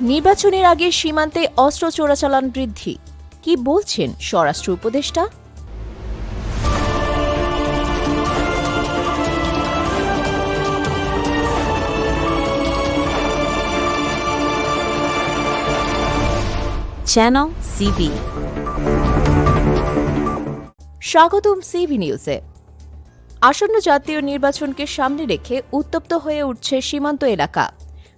নির্বাচনের আগে সীমান্তে অস্ত্র চোরাচালান বৃদ্ধি, কি বলছেন স্বরাষ্ট্র উপদেষ্টা? Channel CB. স্বাগতম সিবি নিউজে। আসন্ন জাতীয় নির্বাচনকে সামনে রেখে উত্তপ্ত হয়ে উঠছে সীমান্ত এলাকা।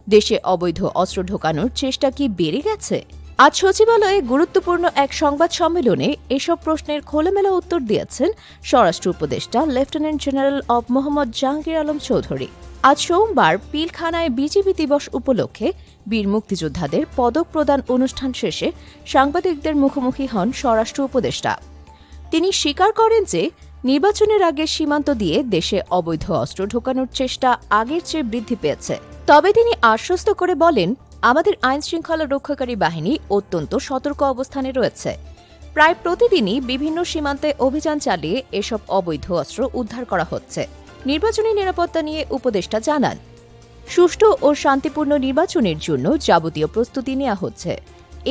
দেশে অবৈধ অস্ত্র ঢোকানোর চেষ্টা কি বেড়ে গেছে? আজ সচিবালয়ে গুরুত্বপূর্ণ এক সংবাদ সম্মেলনে এসব প্রশ্নের খোলামেলা উত্তর দিয়েছেন স্বরাষ্ট্র উপদেষ্টা lieutenant general of Mohammad Jahangir Alam Chowdhury. আজ সোমবার পিলখানায় বিজিবি দিবস উপলক্ষে বীর মুক্তিযোদ্ধাদের পদক প্রদান অনুষ্ঠান শেষে সাংবাদিকদের মুখোমুখি হন স্বরাষ্ট্র উপদেষ্টা। তিনি স্বীকার করেন যে নির্বাচনের আগে সীমান্ত দিয়ে দেশে অবৈধ অস্ত্র ঢোকানোর চেষ্টা আগের চেয়ে বৃদ্ধি পেয়েছে। তবে তিনি আশ্বস্ত করে বলেন, আমাদের আইনশৃঙ্খলা রক্ষাকারী বাহিনী অত্যন্ত সতর্ক অবস্থানে রয়েছে। প্রায় প্রতিদিনই বিভিন্ন সীমান্তে অভিযান চালিয়ে এসব অবৈধ অস্ত্র উদ্ধার করা হচ্ছে। নির্বাচনী নিরাপত্তা নিয়ে উপদেষ্টা জানান, সুষ্ঠু ও শান্তিপূর্ণ নির্বাচনের জন্য যাবতীয় প্রস্তুতি নেওয়া হচ্ছে।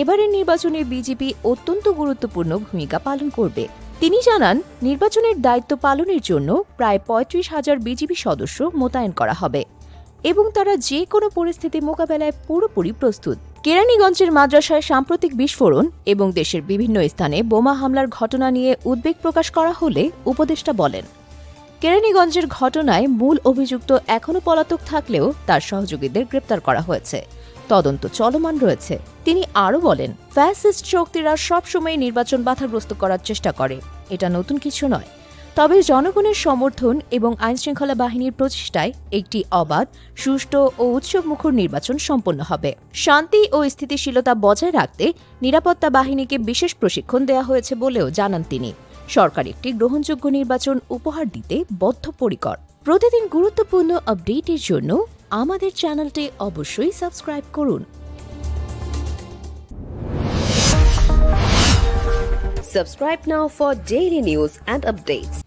এবারের নির্বাচনে বিজেপি অত্যন্ত গুরুত্বপূর্ণ ভূমিকা পালন করবে। তিনি জানান, নির্বাচনের দায়িত্ব পালনের জন্য প্রায় ৩৫,০০০ বিজিবি সদস্য মোতায়েন করা হবে এবং তারা যে কোনো পরিস্থিতি মোকাবেলায় পুরোপুরি প্রস্তুত। কেরানীগঞ্জের মাদ্রাসায় সাম্প্রতিক বিস্ফোরণ এবং দেশের বিভিন্ন স্থানে বোমা হামলার ঘটনা নিয়ে উদ্বেগ প্রকাশ করা হলে উপদেষ্টা বলেন, কেরানীগঞ্জের ঘটনায় মূল অভিযুক্ত এখনও পলাতক থাকলেও তার সহযোগীদের গ্রেপ্তার করা হয়েছে। তদন্ত চলমান রয়েছে। তিনি আরও বলেন, ফ্যাসিস্ট শক্তিরা সবসময় নির্বাচন বাধাগ্রস্ত করার চেষ্টা করে, এটা নতুন কিছু নয়। তবে জনগণের সমর্থন এবং আইনশৃঙ্খলা বাহিনীর প্রচেষ্টায় একটি অবাধ, সুষ্ঠু ও উৎসবমুখর নির্বাচন সম্পন্ন হবে। শান্তি ও স্থিতিশীলতা বজায় রাখতে নিরাপত্তা বাহিনীকে বিশেষ প্রশিক্ষণ দেওয়া হয়েছে বলেও জানান তিনি। সরকার একটি গ্রহণযোগ্য নির্বাচন উপহার দিতে বদ্ধপরিকর। প্রতিদিন গুরুত্বপূর্ণ আপডেটের জন্য আমাদের চ্যানেলটি অবশ্যই সাবস্ক্রাইব করুন। Subscribe now for daily news and updates.